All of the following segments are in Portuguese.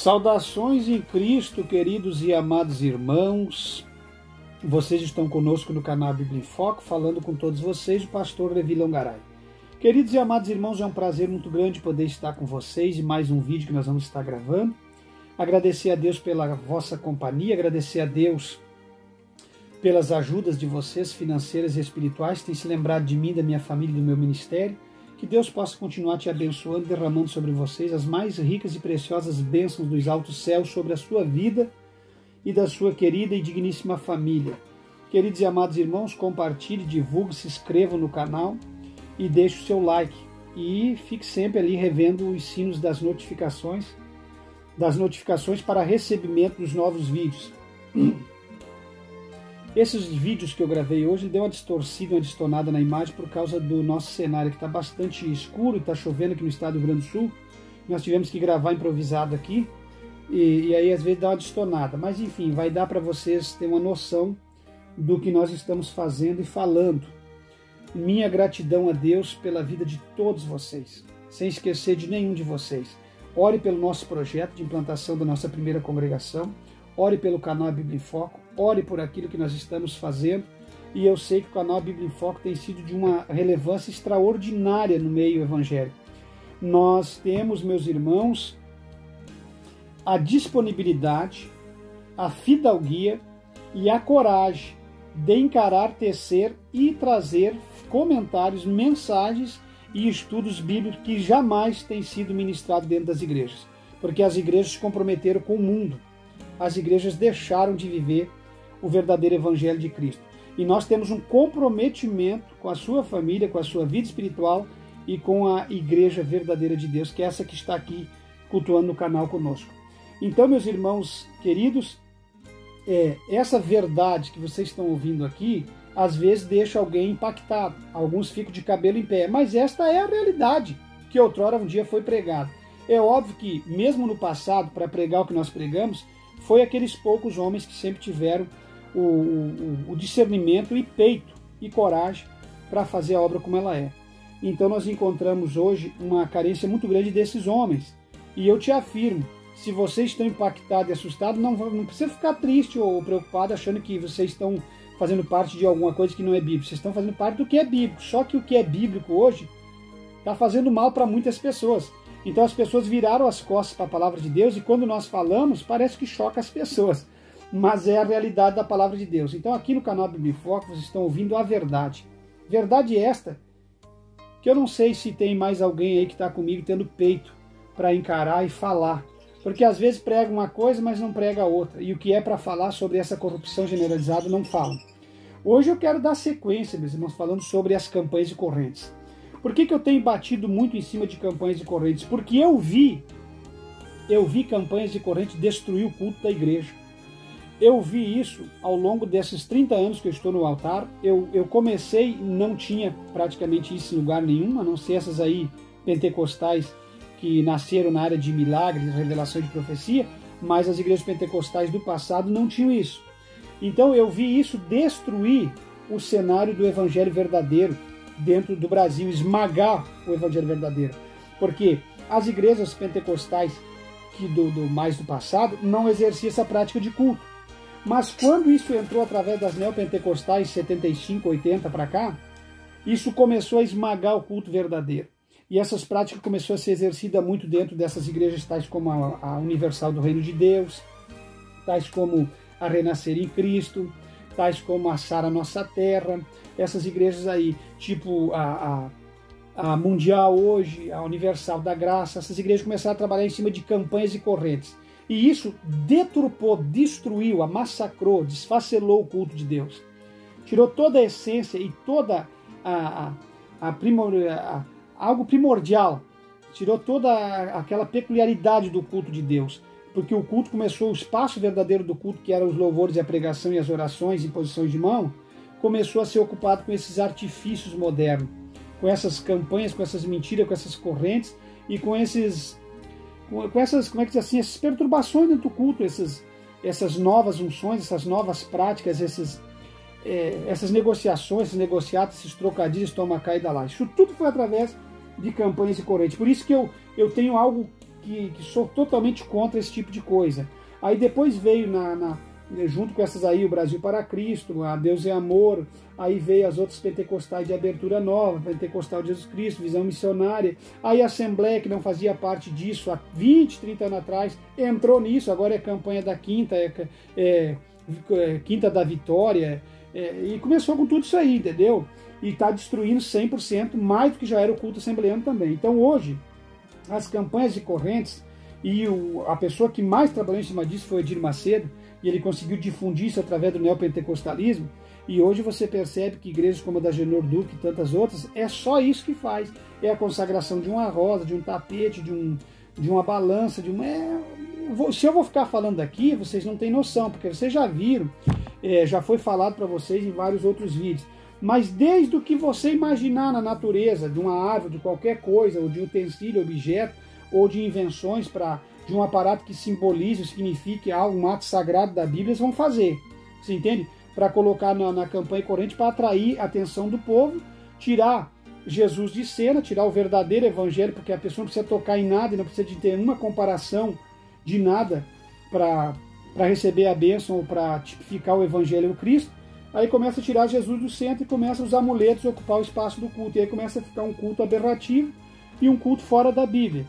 Saudações em Cristo, queridos e amados irmãos. Vocês estão conosco no canal Bíblia em Foco, falando com todos vocês, o pastor Levi Longaray. Queridos e amados irmãos, é um prazer muito grande poder estar com vocês em mais um vídeo que nós vamos estar gravando. Agradecer a Deus pela vossa companhia, agradecer a Deus pelas ajudas de vocês financeiras e espirituais, tem se lembrado de mim, da minha família e do meu ministério. Que Deus possa continuar te abençoando, derramando sobre vocês as mais ricas e preciosas bênçãos dos altos céus sobre a sua vida e da sua querida e digníssima família. Queridos e amados irmãos, compartilhe, divulgue, se inscreva no canal e deixe o seu like. E fique sempre ali revendo os sinos das notificações para recebimento dos novos vídeos. Esses vídeos que eu gravei hoje deu uma distorcida, uma distornada na imagem por causa do nosso cenário que está bastante escuro e está chovendo aqui no estado do Rio Grande do Sul. Nós tivemos que gravar improvisado aqui e aí às vezes dá uma distornada. Mas enfim, vai dar para vocês terem uma noção do que nós estamos fazendo e falando. Minha gratidão a Deus pela vida de todos vocês, sem esquecer de nenhum de vocês. Ore pelo nosso projeto de implantação da nossa primeira congregação. Ore pelo canal Bíblia em Foco, ore por aquilo que nós estamos fazendo, e eu sei que o canal Bíblia em Foco tem sido de uma relevância extraordinária no meio evangélico. Nós temos, meus irmãos, a disponibilidade, a fidalguia e a coragem de encarar, tecer e trazer comentários, mensagens e estudos bíblicos que jamais têm sido ministrados dentro das igrejas, porque as igrejas se comprometeram com o mundo. As igrejas deixaram de viver o verdadeiro evangelho de Cristo. E nós temos um comprometimento com a sua família, com a sua vida espiritual e com a igreja verdadeira de Deus, que é essa que está aqui cultuando no canal conosco. Então, meus irmãos queridos, essa verdade que vocês estão ouvindo aqui, às vezes deixa alguém impactado. Alguns ficam de cabelo em pé, mas esta é a realidade que outrora um dia foi pregada. É óbvio que, mesmo no passado, para pregar o que nós pregamos, foi aqueles poucos homens que sempre tiveram o discernimento e peito e coragem para fazer a obra como ela é. Então nós encontramos hoje uma carência muito grande desses homens. E eu te afirmo, se vocês estão impactados e assustados, não precisa ficar triste ou preocupado achando que vocês estão fazendo parte de alguma coisa que não é bíblico. Vocês estão fazendo parte do que é bíblico. Só que o que é bíblico hoje está fazendo mal para muitas pessoas. Então as pessoas viraram as costas para a palavra de Deus e quando nós falamos, parece que choca as pessoas. Mas é a realidade da palavra de Deus. Então aqui no canal Bíblia em Foco vocês estão ouvindo a verdade. Verdade esta, que eu não sei se tem mais alguém aí que está comigo tendo peito para encarar e falar. Porque às vezes prega uma coisa, mas não prega outra. E o que é para falar sobre essa corrupção generalizada não falam. Hoje eu quero dar sequência, meus irmãos, falando sobre as campanhas e correntes. Por que eu tenho batido muito em cima de campanhas e correntes? Porque eu vi campanhas e correntes destruir o culto da igreja. Eu vi isso ao longo desses 30 anos que eu estou no altar. Eu comecei, não tinha praticamente isso em lugar nenhum, a não ser essas aí pentecostais que nasceram na área de milagres, revelação de profecia, mas as igrejas pentecostais do passado não tinham isso. Então eu vi isso destruir o cenário do evangelho verdadeiro dentro do Brasil, esmagar o evangelho verdadeiro. Porque as igrejas pentecostais mais do passado não exerciam essa prática de culto. Mas quando isso entrou através das neopentecostais 75, 80 para cá, isso começou a esmagar o culto verdadeiro. E essas práticas começaram a ser exercidas muito dentro dessas igrejas, tais como a Universal do Reino de Deus, tais como a Renascer em Cristo, tais como a Sara Nossa Terra, essas igrejas aí, tipo a Mundial hoje, a Universal da Graça, essas igrejas começaram a trabalhar em cima de campanhas e correntes. E isso deturpou, destruiu, massacrou, desfacelou o culto de Deus. Tirou toda a essência e toda algo primordial. Tirou toda aquela peculiaridade do culto de Deus. Porque o culto começou, o espaço verdadeiro do culto, que eram os louvores e a pregação e as orações e posições de mão, começou a ser ocupado com esses artifícios modernos, com essas campanhas, com essas mentiras, com essas correntes e com essas, como é que diz assim, essas perturbações dentro do culto, essas novas unções, essas novas práticas, essas negociações, esses negociados, esses trocadilhos, toma cá e dá lá. Isso tudo foi através de campanhas e correntes. Por isso que eu tenho algo que sou totalmente contra esse tipo de coisa. Aí depois veio junto com essas aí, o Brasil para Cristo, a Deus é Amor, aí veio as outras pentecostais de Abertura Nova, Pentecostal de Jesus Cristo, Visão Missionária, aí a Assembleia, que não fazia parte disso há 20, 30 anos atrás, entrou nisso, agora é campanha da Quinta, Quinta da Vitória, e começou com tudo isso aí, entendeu? E está destruindo 100%, mais do que já era o culto assembleano também. Então hoje, as campanhas de correntes, e a pessoa que mais trabalhou em cima disso foi o Edir Macedo, e ele conseguiu difundir isso através do neopentecostalismo, e hoje você percebe que igrejas como a da Genor Duque e tantas outras, é só isso que faz. É a consagração de uma rosa, de um tapete, de uma balança, se eu vou ficar falando aqui, vocês não têm noção, porque vocês já viram, já foi falado para vocês em vários outros vídeos, mas desde o que você imaginar na natureza, de uma árvore, de qualquer coisa, ou de utensílio, objeto, ou de invenções de um aparato que simbolize, signifique algo, um ato sagrado da Bíblia, eles vão fazer. Você entende? Para colocar na campanha corrente, para atrair a atenção do povo, tirar Jesus de cena, tirar o verdadeiro evangelho, porque a pessoa não precisa tocar em nada, e não precisa de ter uma comparação de nada para receber a bênção ou para tipificar o evangelho do Cristo. Aí começa a tirar Jesus do centro e começa os amuletos a ocupar o espaço do culto. E aí começa a ficar um culto aberrativo e um culto fora da Bíblia.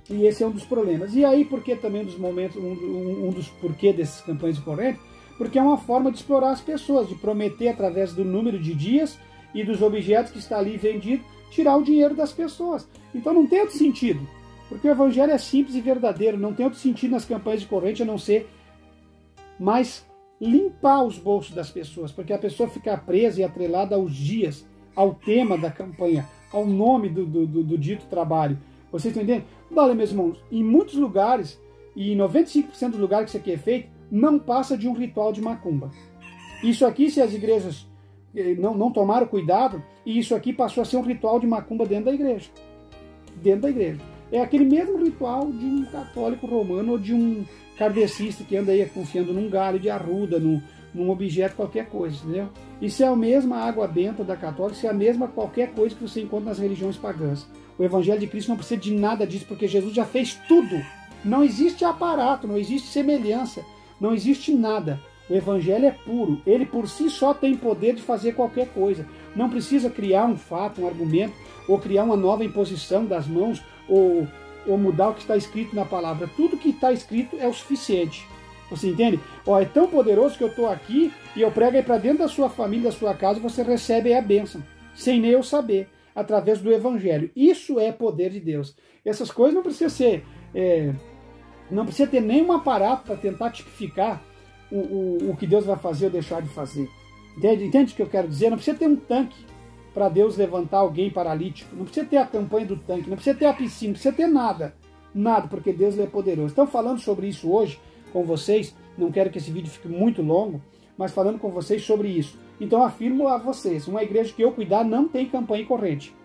E esse é um dos problemas. E aí, por que também um dos porquê dessas campanhas de corrente? Porque é uma forma de explorar as pessoas, de prometer através do número de dias e dos objetos que está ali vendido, tirar o dinheiro das pessoas. Então não tem outro sentido, porque o evangelho é simples e verdadeiro, não tem outro sentido nas campanhas de corrente a não ser mais limpar os bolsos das pessoas, porque a pessoa fica presa e atrelada aos dias, ao tema da campanha, ao nome do dito trabalho. Vocês estão entendendo? Olha, meus irmãos, em muitos lugares, e em 95% dos lugares que isso aqui é feito, não passa de um ritual de macumba. Isso aqui, se as igrejas não tomaram cuidado, e isso aqui passou a ser um ritual de macumba dentro da igreja. Dentro da igreja. É aquele mesmo ritual de um católico romano ou de um kardecista que anda aí confiando num galho de arruda, num objeto, qualquer coisa, entendeu? Isso é a mesma água benta da católica, isso é a mesma qualquer coisa que você encontra nas religiões pagãs. O evangelho de Cristo não precisa de nada disso, porque Jesus já fez tudo. Não existe aparato, não existe semelhança, não existe nada. O evangelho é puro, ele por si só tem poder de fazer qualquer coisa. Não precisa criar um fato, um argumento, ou criar uma nova imposição das mãos, ou mudar o que está escrito na palavra. Tudo que está escrito é o suficiente. Você entende? É tão poderoso que eu estou aqui e eu prego aí para dentro da sua família, da sua casa, e você recebe aí a bênção, sem nem eu saber, através do evangelho. Isso é poder de Deus. Essas coisas não precisa ser... não precisa ter nenhum aparato para tentar tipificar o que Deus vai fazer ou deixar de fazer. Entende o que eu quero dizer? Não precisa ter um tanque para Deus levantar alguém paralítico. Não precisa ter a campanha do tanque, não precisa ter a piscina, não precisa ter nada. Nada, porque Deus é poderoso. Então, falando sobre isso hoje com vocês, não quero que esse vídeo fique muito longo, mas falando com vocês sobre isso. Então, afirmo a vocês, uma igreja que eu cuidar não tem campanha corrente.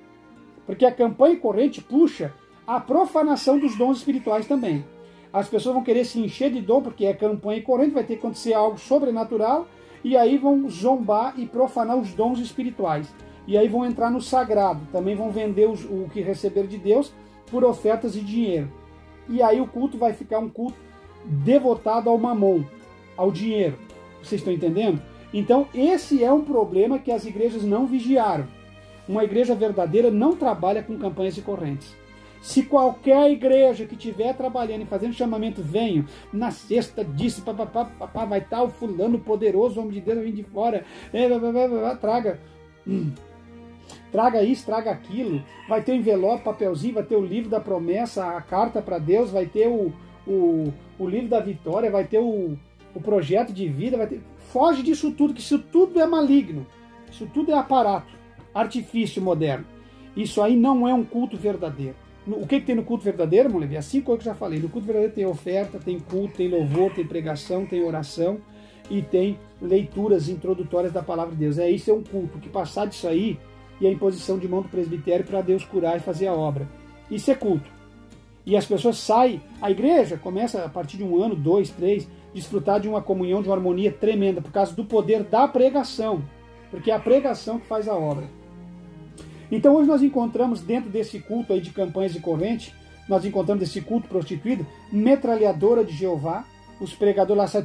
Porque a campanha corrente puxa a profanação dos dons espirituais também. As pessoas vão querer se encher de dom, porque é campanha corrente, vai ter que acontecer algo sobrenatural, e aí vão zombar e profanar os dons espirituais. E aí vão entrar no sagrado, também vão vender o que receberam de Deus por ofertas e dinheiro. E aí o culto vai ficar um culto devotado ao mamon, ao dinheiro. Vocês estão entendendo? Então esse é um problema que as igrejas não vigiaram. Uma igreja verdadeira não trabalha com campanhas de correntes. Se qualquer igreja que estiver trabalhando e fazendo chamamento, venham, na sexta disso, papapá, vai estar o fulano poderoso, o homem de Deus vai vir de fora, traga isso, traga aquilo, vai ter o envelope, papelzinho, vai ter o livro da promessa, a carta para Deus, vai ter o livro da vitória, vai ter o projeto de vida, vai ter... Foge disso tudo, que isso tudo é maligno, isso tudo é aparato, artifício moderno. Isso aí não é um culto verdadeiro. O que tem no culto verdadeiro, irmão Levi? As 5 coisas que eu já falei. No culto verdadeiro tem oferta, tem culto, tem louvor, tem pregação, tem oração e tem leituras introdutórias da palavra de Deus. Isso é um culto. Que passar disso aí e a imposição de mão do presbitério para Deus curar e fazer a obra. Isso é culto. E as pessoas saem, a igreja começa a partir de 1 ano, 2, 3, desfrutar de uma comunhão, de uma harmonia tremenda, por causa do poder da pregação. Porque é a pregação que faz a obra. Então hoje nós encontramos dentro desse culto aí de campanhas de corrente, nós encontramos esse culto prostituído, metralhadora de Jeová, os pregadores lá saem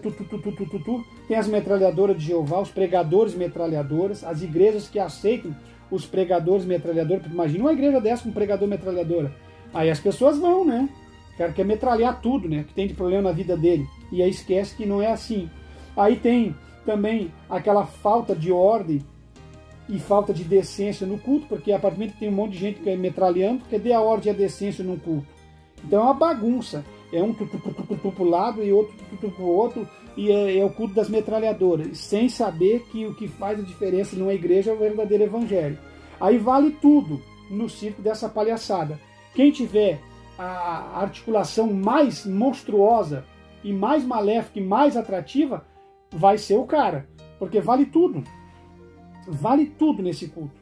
tem as metralhadoras de Jeová, os pregadores metralhadoras, as igrejas que aceitam os pregadores metralhadores, imagina uma igreja dessa com um pregador metralhadora, aí as pessoas vão, né, o cara quer metralhar tudo, né, que tem de problema na vida dele, e aí esquece que não é assim. Aí tem também aquela falta de ordem e falta de decência no culto, porque a partir do momento que tem um monte de gente que é metralhando, cadê a ordem e a decência num culto? Então é uma bagunça, é um pro lado e outro pro outro, e é o culto das metralhadoras, sem saber que o que faz a diferença numa igreja é o verdadeiro evangelho. Aí vale tudo no circo dessa palhaçada. Quem tiver a articulação mais monstruosa e mais maléfica e mais atrativa, vai ser o cara, porque vale tudo. Vale tudo nesse culto.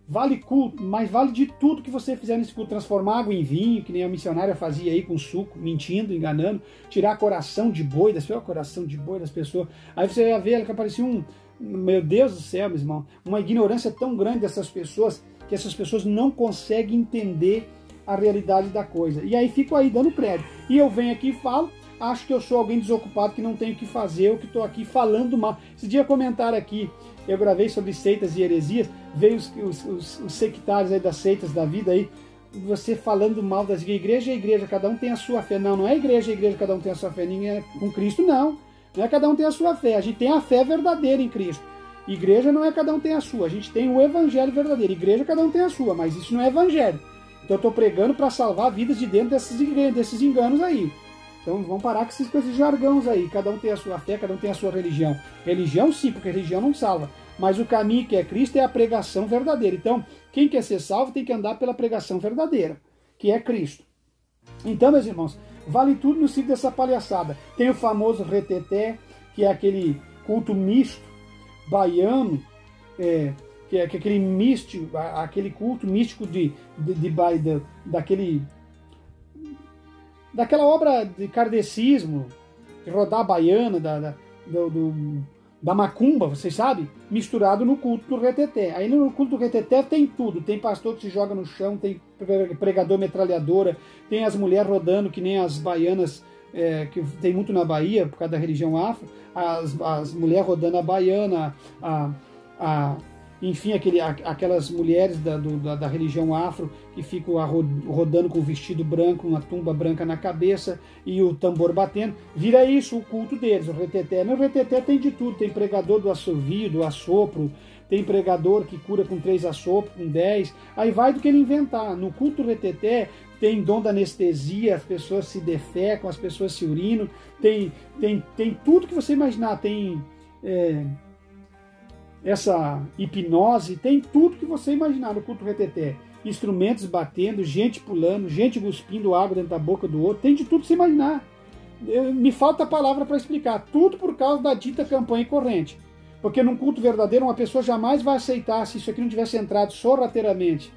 Vale culto, mas vale de tudo que você fizer nesse culto. Transformar água em vinho, que nem a missionária fazia aí com suco, mentindo, enganando. Tirar coração de boi das pessoas. Coração de boi das pessoas. Aí você vai ver que aparecia meu Deus do céu, meu irmão, uma ignorância tão grande dessas pessoas, que essas pessoas não conseguem entender a realidade da coisa. E aí fico aí dando prédio. E eu venho aqui e falo, acho que eu sou alguém desocupado, que não tenho o que fazer, eu que estou aqui falando mal. Esse dia comentaram aqui, eu gravei sobre seitas e heresias, veio os sectários aí das seitas da vida aí, você falando mal das igrejas, cada um tem a sua fé. Não, não é igreja, cada um tem a sua fé. Ninguém é com Cristo, não. Não é cada um tem a sua fé. A gente tem a fé verdadeira em Cristo. Igreja não é cada um tem a sua. A gente tem o evangelho verdadeiro. Igreja cada um tem a sua, mas isso não é evangelho. Então eu estou pregando para salvar vidas de dentro desses enganos aí. Então vamos parar com esses jargões aí. Cada um tem a sua fé, cada um tem a sua religião. Religião sim, porque religião não salva. Mas o caminho que é Cristo é a pregação verdadeira. Então, quem quer ser salvo tem que andar pela pregação verdadeira, que é Cristo. Então, meus irmãos, vale tudo no ciclo dessa palhaçada. Tem o famoso reteté, que é aquele culto misto, baiano, que é aquele místico, aquele culto místico daquela obra de kardecismo, de rodar a baiana, da macumba, vocês sabem, misturado no culto do reteté. Aí no culto do reteté tem tudo, tem pastor que se joga no chão, tem pregador metralhadora, tem as mulheres rodando que nem as baianas, que tem muito na Bahia, por causa da religião afro, as mulheres rodando a baiana, enfim, aquelas mulheres da religião afro que ficam rodando com o vestido branco, uma tumba branca na cabeça e o tambor batendo. Vira isso o culto deles, o reteté. No reteté tem de tudo, tem pregador do assovio, do assopro, tem pregador que cura com 3 assopros, com 10, aí vai do que ele inventar. No culto do reteté tem dom da anestesia, as pessoas se defecam, as pessoas se urinam, tem tudo que você imaginar, tem essa hipnose, tem tudo que você imaginar no culto reteté. Instrumentos batendo, gente pulando, gente cuspindo água dentro da boca do outro, tem de tudo que você imaginar. Me falta a palavra para explicar. Tudo por causa da dita campanha e corrente. Porque num culto verdadeiro, uma pessoa jamais vai aceitar se isso aqui não tivesse entrado sorrateiramente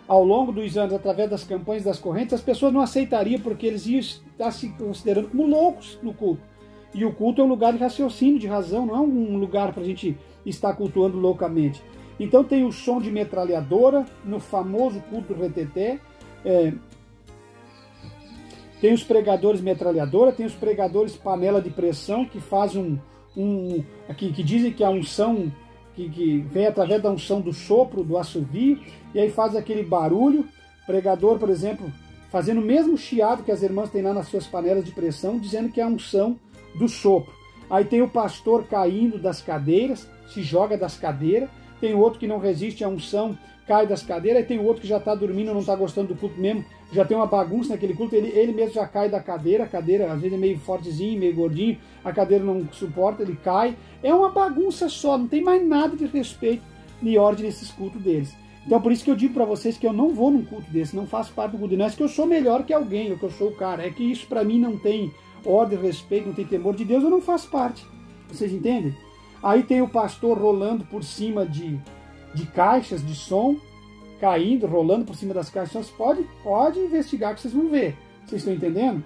ao longo dos anos, através das campanhas e das correntes, as pessoas não aceitariam, porque eles iam estar se considerando como loucos no culto. E o culto é um lugar de raciocínio, de razão, não é um lugar para a gente estar cultuando loucamente. Então tem o som de metralhadora, no famoso culto do reteté, tem os pregadores metralhadora, tem os pregadores panela de pressão, que fazem que dizem que a unção, que vem através da unção do sopro, do assovio, e aí faz aquele barulho. Pregador, por exemplo, fazendo o mesmo chiado que as irmãs têm lá nas suas panelas de pressão, dizendo que é a unção do sopro. Aí tem o pastor caindo das cadeiras, se joga das cadeiras, tem outro que não resiste à unção, cai das cadeiras, aí tem outro que já está dormindo, não está gostando do culto mesmo, já tem uma bagunça naquele culto, ele mesmo já cai da cadeira, a cadeira às vezes é meio fortezinho, meio gordinho, a cadeira não suporta, ele cai, é uma bagunça só, não tem mais nada de respeito nem ordem nesses cultos deles. Então por isso que eu digo para vocês que eu não vou num culto desse, não faço parte do culto, não é que eu sou melhor que alguém, ou que eu sou o cara, é que isso para mim não tem ordem, respeito, não tem temor de Deus, eu não faço parte. Vocês entendem? Aí tem o pastor rolando por cima de caixas de som, caindo, rolando por cima das caixas de som. Pode investigar que vocês vão ver. Vocês estão entendendo?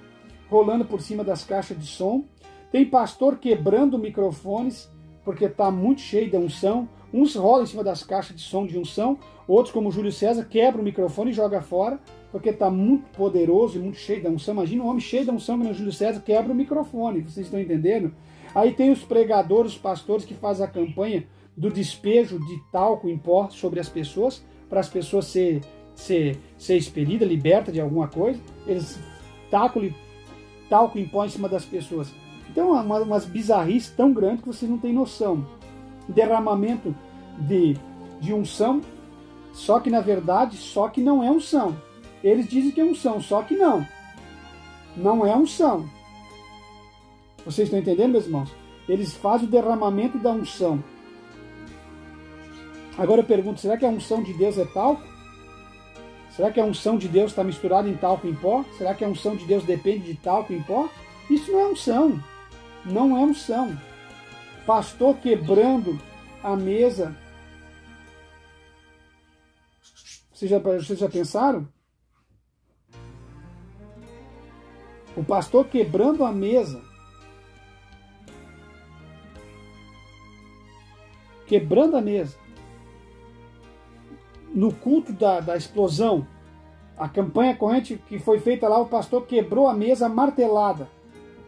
Rolando por cima das caixas de som. Tem pastor quebrando microfones, porque está muito cheio da unção. Uns rolam em cima das caixas de som de unção, outros, como o Júlio César, quebra o microfone e joga fora, porque está muito poderoso e muito cheio da unção. Imagina um homem cheio da unção, como o Júlio César, quebra o microfone, vocês estão entendendo? Aí tem os pregadores, os pastores que fazem a campanha do despejo de talco em pó sobre as pessoas, para as pessoas ser expelidas, libertas de alguma coisa. Eles tacam talco em pó em cima das pessoas. Então, umas bizarrices tão grandes que vocês não têm noção. Derramamento de unção, só que na verdade, só que não é unção. Eles dizem que é unção, só que não. Não é unção. Vocês estão entendendo, meus irmãos? Eles fazem o derramamento da unção. Agora eu pergunto, será que a unção de Deus é talco? Será que a unção de Deus está misturada em talco em pó? Será que a unção de Deus depende de talco em pó? Isso não é unção. Não é unção. Pastor quebrando a mesa. Vocês já pensaram? O pastor quebrando a mesa. Quebrando a mesa. No culto da explosão, a campanha corrente que foi feita lá, o pastor quebrou a mesa martelada,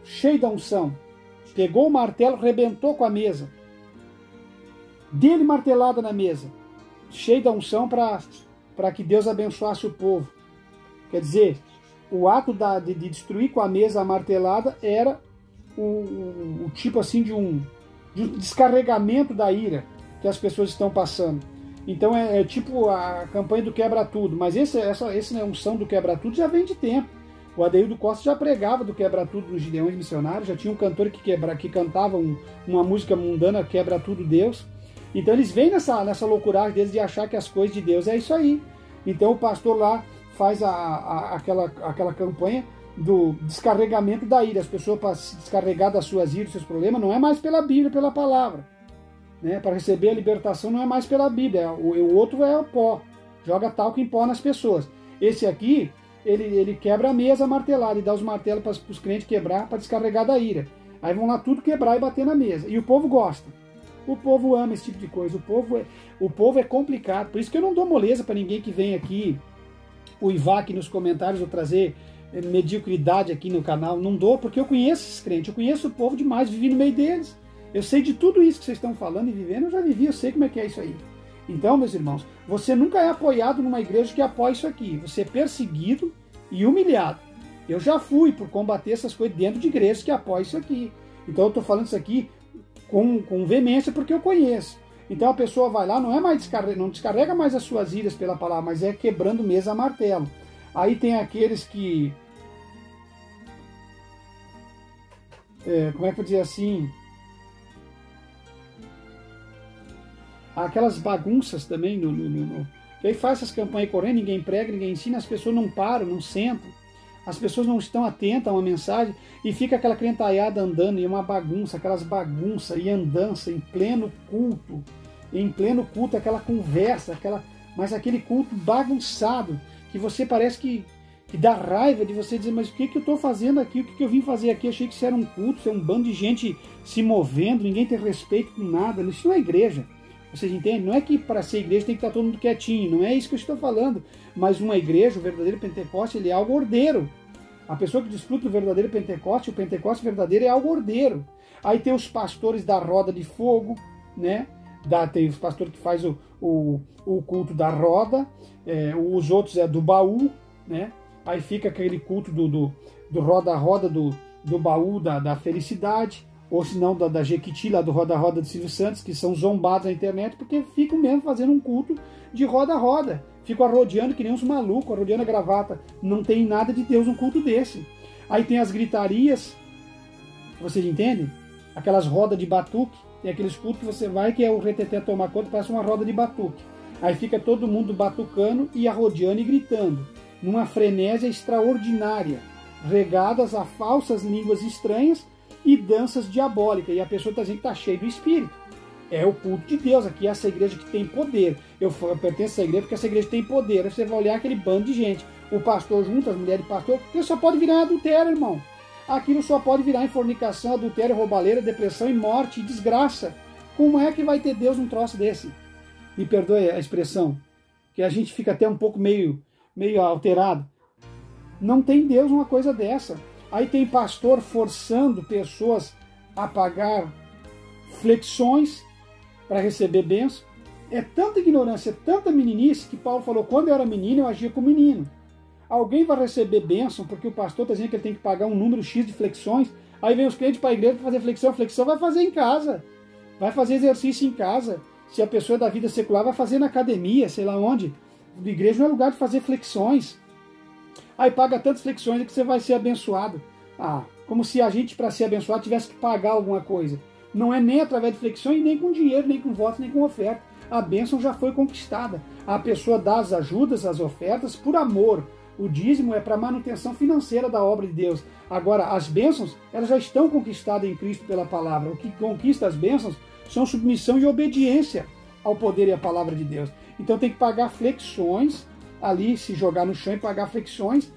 cheio da unção. Pegou o martelo, rebentou com a mesa. Dele martelada na mesa, cheio da unção para que Deus abençoasse o povo. Quer dizer, o ato de destruir com a mesa martelada era o tipo assim de um descarregamento da ira que as pessoas estão passando. Então é tipo a campanha do quebra-tudo, mas essa unção do quebra-tudo já vem de tempo. O Adeildo Costa já pregava do quebra-tudo nos Gideões Missionários, já tinha um cantor que cantava uma música mundana, Quebra-tudo Deus. Então eles vêm nessa loucuragem deles de achar que as coisas de Deus é isso aí. Então o pastor lá faz aquela campanha do descarregamento da ira. As pessoas, para se descarregar das suas iras, dos seus problemas, não é mais pela Bíblia, pela palavra. Né? Para receber a libertação não é mais pela Bíblia, o outro é o pó, joga talco em pó nas pessoas. Esse aqui, ele quebra a mesa martelada e dá os martelos para os crentes quebrar, para descarregar da ira. Aí vão lá tudo quebrar e bater na mesa. E o povo gosta. O povo ama esse tipo de coisa. O povo é complicado. Por isso que eu não dou moleza para ninguém que vem aqui uivar aqui nos comentários ou trazer mediocridade aqui no canal. Não dou, porque eu conheço esses crentes. Eu conheço o povo demais, vivi no meio deles. Eu sei de tudo isso que vocês estão falando e vivendo, eu já vivi, eu sei como é que é isso aí. Então, meus irmãos, você nunca é apoiado numa igreja que apoia isso aqui. Você é perseguido e humilhado. Eu já fui por combater essas coisas dentro de igrejas que apoiam isso aqui. Então eu estou falando isso aqui com veemência porque eu conheço. Então a pessoa vai lá, não descarrega mais as suas iras pela palavra, mas é quebrando mesa a martelo. Aí tem aqueles que... como é que eu vou dizer assim... Aquelas bagunças também, que aí faz essas campanhas correndo, ninguém prega, ninguém ensina, as pessoas não param, não sentam, as pessoas não estão atentas a uma mensagem e fica aquela crentaiada andando, e é uma bagunça, aquelas bagunças e andança em pleno culto, aquela conversa, mas aquele culto bagunçado, que você parece que dá raiva de você dizer, mas o que eu estou fazendo aqui, o que eu vim fazer aqui, achei que isso era um culto, isso é um bando de gente se movendo, ninguém tem respeito com nada, isso não é igreja. Vocês entendem? Não é que para ser igreja tem que estar todo mundo quietinho, não é isso que eu estou falando. Mas uma igreja, o verdadeiro Pentecoste, ele é algo ordeiro. A pessoa que desfruta do verdadeiro Pentecoste, o Pentecoste verdadeiro é algo ordeiro. Aí tem os pastores da roda de fogo, né? Tem os pastores que faz o culto da roda, os outros é do baú, né? Aí fica aquele culto do roda-roda do baú da felicidade. Ou se não, da Jequiti, lá do roda-roda do Silvio Santos, que são zombados na internet, porque ficam mesmo fazendo um culto de roda-roda. Ficam arrodeando que nem uns malucos, arrodeando a gravata. Não tem nada de Deus um culto desse. Aí tem as gritarias, vocês entendem? Aquelas rodas de batuque, tem aqueles cultos que você vai, que é o reteté tomar conta, parece uma roda de batuque. Aí fica todo mundo batucando e arrodeando e gritando, numa frenésia extraordinária, regadas a falsas línguas estranhas, e danças diabólicas, e a pessoa está dizendo que está cheia do Espírito. É o culto de Deus, aqui é essa igreja que tem poder. Eu pertenço a essa igreja porque essa igreja tem poder. Aí você vai olhar aquele bando de gente, o pastor junto, as mulheres de pastor, aquilo só pode virar em adultério, irmão. Aquilo só pode virar em fornicação, adultério, roubalheira, depressão e morte e desgraça. Como é que vai ter Deus num troço desse? Me perdoe a expressão, que a gente fica até um pouco meio alterado. Não tem Deus numa coisa dessa. Aí tem pastor forçando pessoas a pagar flexões para receber bênção. É tanta ignorância, tanta meninice, que Paulo falou, quando eu era menino, eu agia como menino. Alguém vai receber bênção porque o pastor está dizendo que ele tem que pagar um número X de flexões, aí vem os clientes para a igreja para fazer flexão, flexão vai fazer em casa, vai fazer exercício em casa. Se a pessoa é da vida secular, vai fazer na academia, sei lá onde. A igreja não é lugar de fazer flexões. Aí paga tantas flexões que você vai ser abençoado. Como se a gente, para ser abençoado, tivesse que pagar alguma coisa. Não é nem através de flexões, nem com dinheiro, nem com votos, nem com oferta. A bênção já foi conquistada. A pessoa dá as ajudas, as ofertas, por amor. O dízimo é para manutenção financeira da obra de Deus. Agora, as bênçãos, elas já estão conquistadas em Cristo pela palavra. O que conquista as bênçãos são submissão e obediência ao poder e à palavra de Deus. Então tem que pagar flexões, ali se jogar no chão e pagar flexões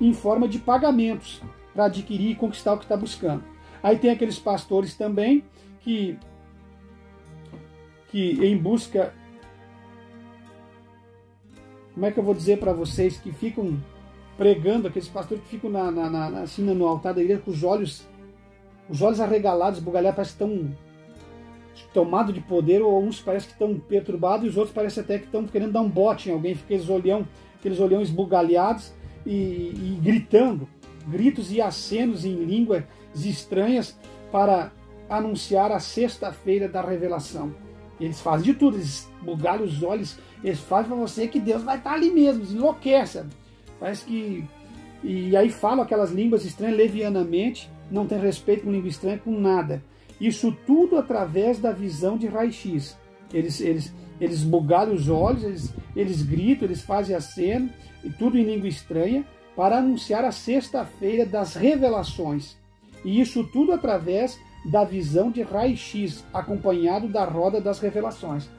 em forma de pagamentos, para adquirir e conquistar o que está buscando. Aí tem aqueles pastores também que em busca... Como é que eu vou dizer para vocês, que ficam pregando, aqueles pastores que ficam assim, no altar da igreja com os olhos arregalados, esbugalhados, parece que estão tomados de poder, ou uns parece que estão perturbados e os outros parece até que estão querendo dar um bote em alguém, aqueles olhões esbugalhados e gritando, gritos e acenos em línguas estranhas para anunciar a sexta-feira da revelação. Eles fazem de tudo, eles esbugalham os olhos, eles fazem para você que Deus vai estar ali mesmo, enlouquece. Parece que... E aí falam aquelas línguas estranhas levianamente, não tem respeito com língua estranha, com nada. Isso tudo através da visão de raio-x. Eles esbugalham os olhos, eles gritam, eles fazem aceno, e tudo em língua estranha, para anunciar a sexta-feira das revelações. E isso tudo através da visão de raio-x, acompanhado da roda das revelações.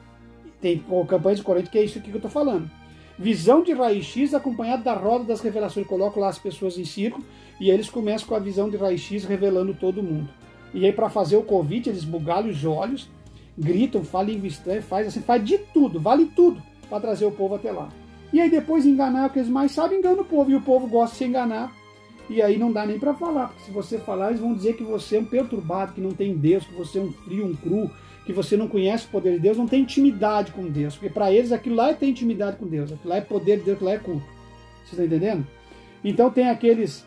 Tem campanha de corrente que é isso aqui que eu estou falando. Visão de raio-x acompanhado da roda das revelações. Eu coloco lá as pessoas em círculo e eles começam com a visão de raio-x revelando todo mundo. E aí, para fazer o convite, eles bugalham os olhos, gritam, falam língua estranha, faz de tudo, vale tudo para trazer o povo até lá. E aí depois enganar o que eles mais sabem, engana o povo, e o povo gosta de se enganar. E aí não dá nem para falar, porque se você falar, eles vão dizer que você é um perturbado, que não tem Deus, que você é um frio, um cru, que você não conhece o poder de Deus, não tem intimidade com Deus. Porque para eles aquilo lá é ter intimidade com Deus, aquilo lá é poder de Deus, aquilo lá é culto. Vocês estão entendendo? Então tem aqueles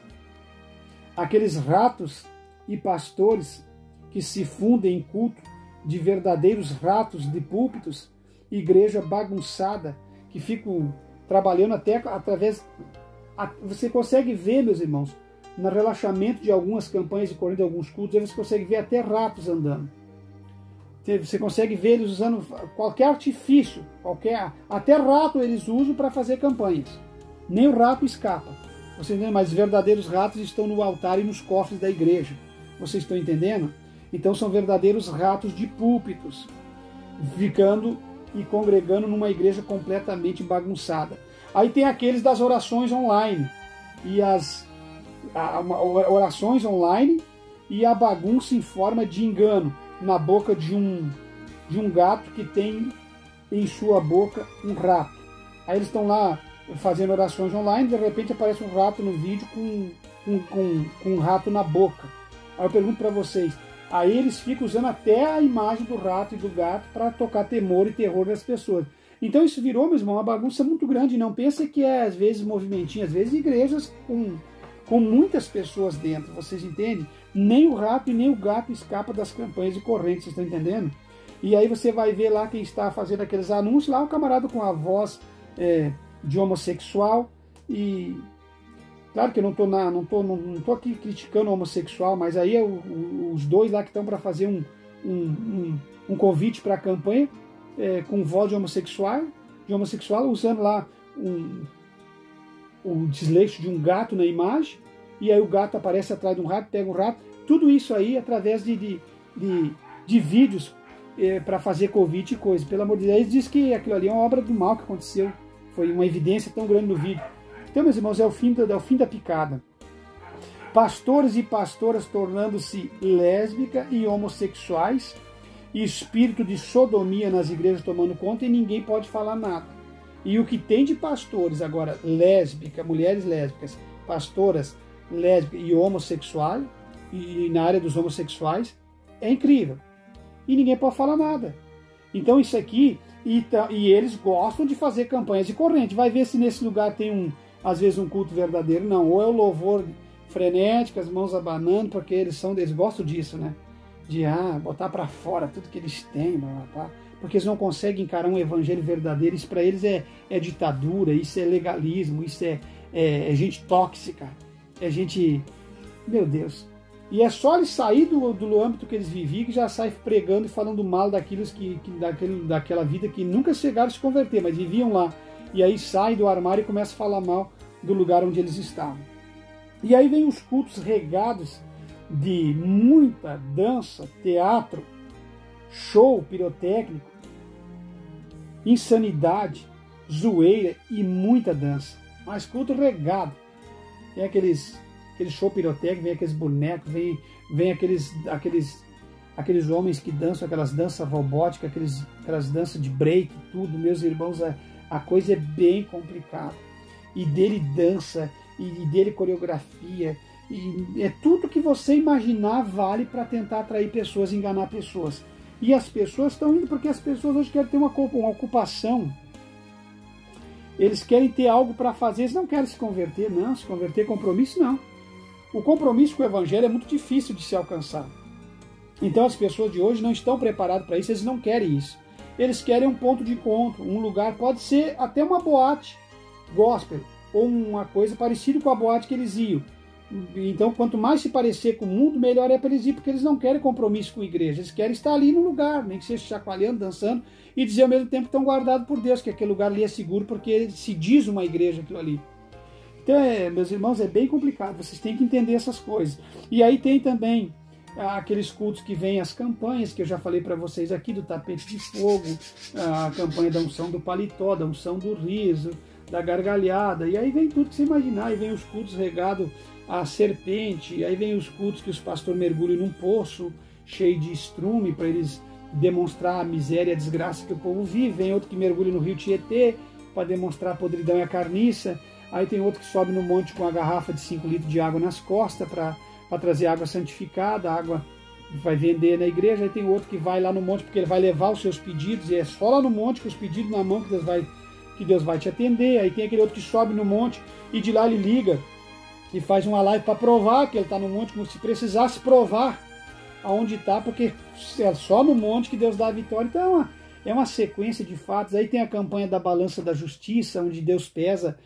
ratos e pastores que se fundem em culto de verdadeiros ratos de púlpitos, igreja bagunçada, que ficam trabalhando até através... Você consegue ver, meus irmãos, no relaxamento de algumas campanhas de corrida, de alguns cultos, aí você consegue ver até ratos andando. Você consegue ver eles usando qualquer artifício, até rato eles usam para fazer campanhas. Nem o rato escapa. Você entende? Mas os verdadeiros ratos estão no altar e nos cofres da igreja. Vocês estão entendendo? Então são verdadeiros ratos de púlpitos, ficando e congregando numa igreja completamente bagunçada. Aí tem aqueles das orações online, e orações online e a bagunça em forma de engano, na boca de um gato que tem em sua boca um rato. Aí eles estão lá fazendo orações online, de repente aparece um rato no vídeo com um rato na boca. Aí eu pergunto para vocês, aí eles ficam usando até a imagem do rato e do gato para tocar temor e terror das pessoas. Então isso virou, meu irmão, uma bagunça muito grande. Não pense que é, às vezes, movimentinho, às vezes igrejas com muitas pessoas dentro, vocês entendem? Nem o rato e nem o gato escapa das campanhas de corrente, vocês estão entendendo? E aí você vai ver lá quem está fazendo aqueles anúncios, lá o camarada com a voz de homossexual. E claro que eu não tô aqui criticando o homossexual, mas aí os dois lá que estão para fazer um convite para a campanha, com voz de homossexual, usando lá o desleixo de um gato na imagem, e aí o gato aparece atrás de um rato, pega um rato, tudo isso aí através de vídeos para fazer convite e coisa. Pelo amor de Deus, diz que aquilo ali é uma obra do mal que aconteceu, foi uma evidência tão grande no vídeo. Então, meus irmãos, é o fim da picada. Pastores e pastoras tornando-se lésbicas e homossexuais, espírito de sodomia nas igrejas tomando conta e ninguém pode falar nada. E o que tem de pastores agora, lésbicas, mulheres lésbicas, pastoras lésbicas e homossexuais, e na área dos homossexuais, é incrível. E ninguém pode falar nada. Então isso aqui, e eles gostam de fazer campanhas de corrente. Vai ver se nesse lugar tem às vezes um culto verdadeiro. Não, ou é o louvor frenético, as mãos abanando, porque eles gostam disso, né? De botar para fora tudo que eles têm, blá, blá, blá, porque eles não conseguem encarar um evangelho verdadeiro. Isso para eles é ditadura, isso é legalismo, isso é gente tóxica, é gente... Meu Deus. E é só eles sair do âmbito que eles viviam que já sai pregando e falando mal daquela vida que nunca chegaram a se converter, mas viviam lá. E aí sai do armário e começa a falar mal do lugar onde eles estavam. E aí vem os cultos regados de muita dança, teatro, show pirotécnico, insanidade, zoeira e muita dança. Mas culto regado. Tem aquele show pirotécnico, vem aqueles bonecos, vem aqueles homens que dançam aquelas danças robóticas, aquelas danças de break, tudo. Meus irmãos, a coisa é bem complicada. E dele dança, e dele coreografia, e é tudo que você imaginar vale para tentar atrair pessoas, enganar pessoas. E as pessoas estão indo porque as pessoas hoje querem ter uma ocupação. Eles querem ter algo para fazer, eles não querem se converter, não. Se converter, compromisso, não. O compromisso com o evangelho é muito difícil de se alcançar. Então as pessoas de hoje não estão preparadas para isso, eles não querem isso. Eles querem um ponto de encontro, um lugar, pode ser até uma boate gospel, ou uma coisa parecida com a boate que eles iam. Então, quanto mais se parecer com o mundo, melhor é para eles ir, porque eles não querem compromisso com a igreja, eles querem estar ali no lugar, nem que seja chacoalhando, dançando, e dizer ao mesmo tempo que estão guardados por Deus, que aquele lugar ali é seguro, porque se diz uma igreja aquilo ali. Então, meus irmãos, é bem complicado, vocês têm que entender essas coisas. E aí tem também aqueles cultos que vêm as campanhas, que eu já falei para vocês aqui, do tapete de fogo, a campanha da unção do paletó, da unção do riso, da gargalhada, e aí vem tudo que você imaginar, aí vem os cultos regados a serpente, aí vem os cultos que os pastores mergulham num poço cheio de estrume para eles demonstrar a miséria e a desgraça que o povo vive, vem outro que mergulha no rio Tietê para demonstrar a podridão e a carniça, aí tem outro que sobe no monte com a garrafa de 5 litros de água nas costas para trazer água santificada, a água vai vender na igreja, aí tem outro que vai lá no monte porque ele vai levar os seus pedidos, e é só lá no monte com os pedidos na mão que Deus vai te atender. Aí tem aquele outro que sobe no monte e de lá ele liga e faz uma live para provar que ele está no monte, como se precisasse provar aonde está, porque é só no monte que Deus dá a vitória. Então é uma sequência de fatos. Aí tem a campanha da balança da justiça, onde Deus pesa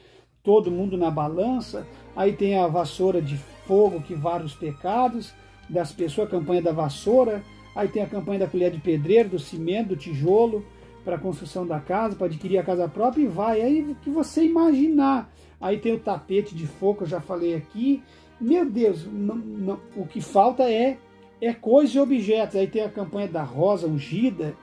todo mundo na balança. Aí tem a vassoura de fogo que vara os pecados das pessoas, a campanha da vassoura. Aí tem a campanha da colher de pedreiro, do cimento, do tijolo, para a construção da casa, para adquirir a casa própria, e vai. Aí o que você imaginar. Aí tem o tapete de fogo, que eu já falei aqui. Meu Deus, o que falta é coisas e objetos. Aí tem a campanha da rosa ungida,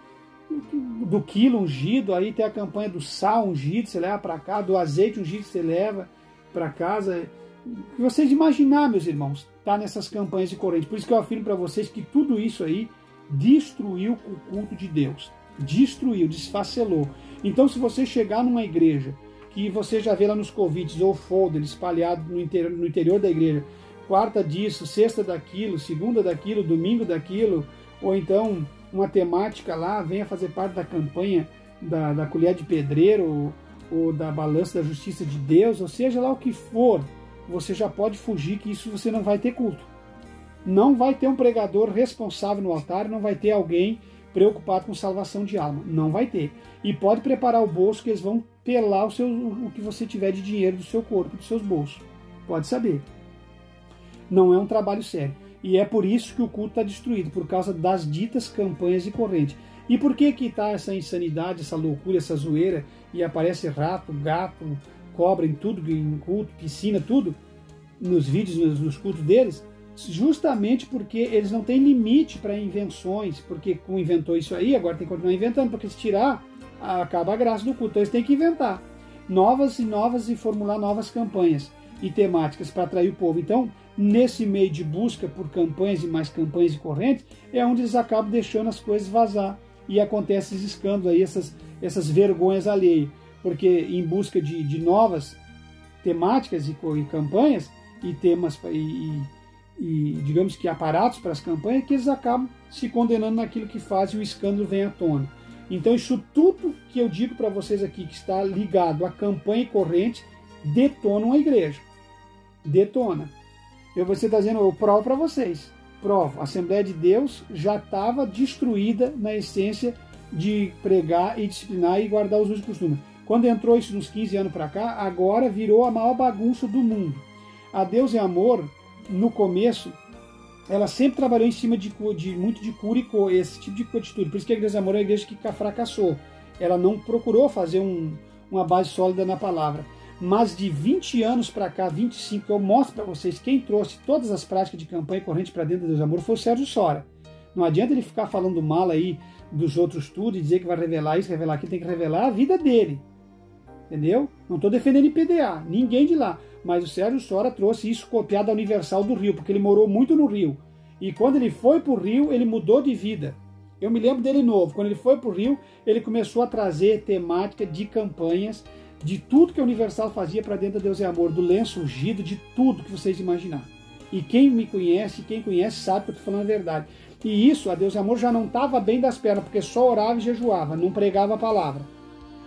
do quilo ungido, aí tem a campanha do sal ungido, você leva para cá, do azeite ungido você leva para casa. O que vocês imaginar, meus irmãos, tá nessas campanhas de corrente. Por isso que eu afirmo para vocês que tudo isso aí destruiu o culto de Deus. Destruiu, desfacelou. Então, se você chegar numa igreja que você já vê lá nos convites ou folder espalhado no interior da igreja, quarta disso, sexta daquilo, segunda daquilo, domingo daquilo, ou então uma temática lá, venha fazer parte da campanha da colher de pedreiro ou da balança da justiça de Deus, ou seja lá o que for, você já pode fugir, que isso você não vai ter culto. Não vai ter um pregador responsável no altar, não vai ter alguém preocupado com salvação de alma. Não vai ter. E pode preparar o bolso, que eles vão pelar o que você tiver de dinheiro do seu corpo, dos seus bolsos. Pode saber. Não é um trabalho sério. E é por isso que o culto está destruído, por causa das ditas campanhas de corrente. E por que está essa insanidade, essa loucura, essa zoeira, e aparece rato, gato, cobra em tudo, em culto, piscina, tudo, nos vídeos, nos cultos deles? Justamente porque eles não têm limite para invenções, porque como inventou isso aí, agora tem que continuar inventando, porque se tirar, acaba a graça do culto. Então eles têm que inventar novas e formular novas campanhas. e temáticas para atrair o povo. Então, nesse meio de busca por campanhas e mais campanhas e correntes, é onde eles acabam deixando as coisas vazar. E acontece esses escândalos aí, essas vergonhas alheias. Porque em busca de novas temáticas e campanhas, e temas e digamos que aparatos para as campanhas, que eles acabam se condenando naquilo que fazem e o escândalo vem à tona. Então isso tudo que eu digo para vocês aqui, que está ligado à campanha e corrente, detona uma igreja. Detona. Você está dizendo, eu provo para vocês. Provo. A Assembleia de Deus já estava destruída na essência de pregar e disciplinar e guardar os usos e costumes. Quando entrou isso uns 15 anos para cá, agora virou a maior bagunça do mundo. A Deus é Amor, no começo, ela sempre trabalhou em cima muito de cura e esse tipo de atitude. Por isso que a Igreja de Amor é a igreja que fracassou. Ela não procurou fazer uma base sólida na palavra. Mas de 20 anos para cá, 25, eu mostro para vocês, quem trouxe todas as práticas de campanha e corrente para dentro da Deus Amor foi o Sérgio Sora. Não adianta ele ficar falando mal aí dos outros tudo e dizer que vai revelar isso, revelar aquilo, tem que revelar a vida dele. Entendeu? Não estou defendendo IPDA, ninguém de lá. Mas o Sérgio Sora trouxe isso copiado da Universal do Rio, porque ele morou muito no Rio. E quando ele foi para o Rio, ele mudou de vida. Eu me lembro dele novo. Quando ele foi para o Rio, ele começou a trazer temática de campanhas, de tudo que a Universal fazia para dentro da Deus é Amor, do lenço ungido, de tudo que vocês imaginarem. E quem me conhece, quem conhece, sabe que eu estou falando a verdade. E isso, a Deus é Amor já não estava bem das pernas, porque só orava e jejuava, não pregava a palavra.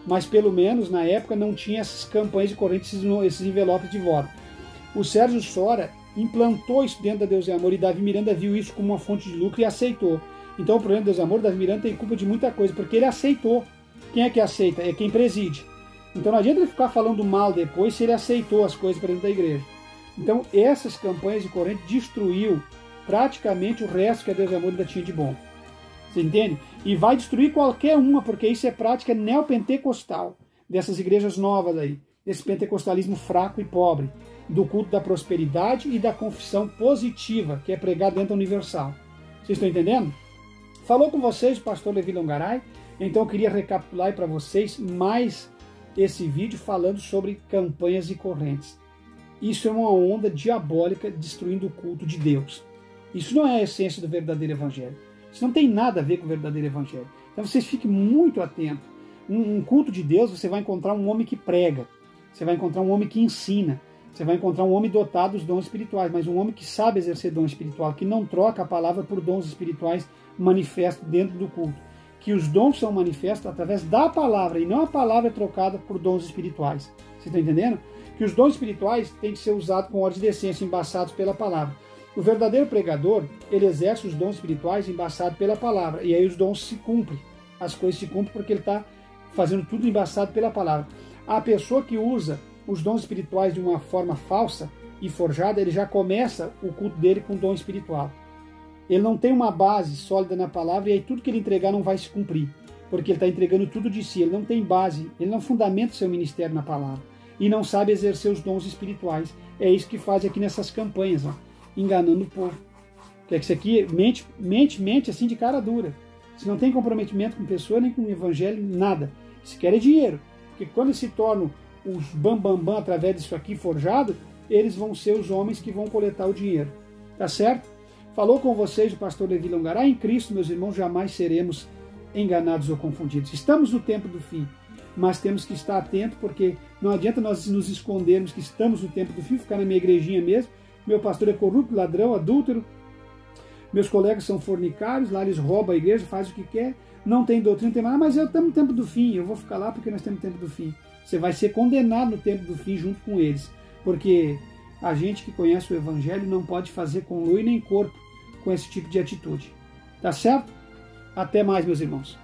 Mas pelo menos na época não tinha essas campanhas de correntes, esses envelopes de voto. O Sérgio Sora implantou isso dentro da Deus é Amor e Davi Miranda viu isso como uma fonte de lucro e aceitou. Então o problema de Deus é Amor, Davi Miranda tem culpa de muita coisa, porque ele aceitou. Quem é que aceita? É quem preside. Então não adianta ele ficar falando mal depois se ele aceitou as coisas para dentro da igreja. Então essas campanhas de corrente destruiu praticamente o resto que a Deus é Amor ainda tinha de bom. Você entende? E vai destruir qualquer uma, porque isso é prática neopentecostal, dessas igrejas novas aí, desse pentecostalismo fraco e pobre, do culto da prosperidade e da confissão positiva, que é pregado dentro da Universal. Vocês estão entendendo? Falou com vocês o pastor Levi Longaray, então eu queria recapitular para vocês mais esse vídeo falando sobre campanhas e correntes. Isso é uma onda diabólica destruindo o culto de Deus. Isso não é a essência do verdadeiro evangelho. Isso não tem nada a ver com o verdadeiro evangelho. Então vocês fiquem muito atentos. Um culto de Deus, você vai encontrar um homem que prega. Você vai encontrar um homem que ensina. Você vai encontrar um homem dotado dos dons espirituais, mas um homem que sabe exercer dom espiritual, que não troca a palavra por dons espirituais manifestos dentro do culto. Que os dons são manifestos através da palavra, e não a palavra é trocada por dons espirituais. Você está entendendo? Que os dons espirituais têm que ser usados com ordem de decência, embaçados pela palavra. O verdadeiro pregador, ele exerce os dons espirituais embaçados pela palavra, e aí os dons se cumprem. As coisas se cumprem porque ele está fazendo tudo embaçado pela palavra. A pessoa que usa os dons espirituais de uma forma falsa e forjada, ele já começa o culto dele com dom espiritual. Ele não tem uma base sólida na palavra e aí tudo que ele entregar não vai se cumprir, porque ele está entregando tudo de si, ele não tem base, ele não fundamenta seu ministério na palavra e não sabe exercer os dons espirituais. É isso que faz aqui nessas campanhas, ó, enganando o povo. Que isso aqui mente assim de cara dura. Se não tem comprometimento com pessoa, nem com o evangelho, nada. Se quer é dinheiro, porque quando se tornam os bambambam através disso aqui forjado, eles vão ser os homens que vão coletar o dinheiro. Tá certo? Falou com vocês o pastor Levi Longaray. Em Cristo, meus irmãos, jamais seremos enganados ou confundidos. Estamos no tempo do fim, mas temos que estar atentos, porque não adianta nós nos escondermos que estamos no tempo do fim, ficar na minha igrejinha mesmo. Meu pastor é corrupto, ladrão, adúltero. Meus colegas são fornicários, lá eles roubam a igreja, fazem o que quer, não tem doutrina, não tem nada, mas eu estamos no tempo do fim, eu vou ficar lá porque nós estamos no tempo do fim. Você vai ser condenado no tempo do fim junto com eles, porque a gente que conhece o evangelho não pode fazer com lua e nem corpo com esse tipo de atitude. Tá certo? Até mais, meus irmãos.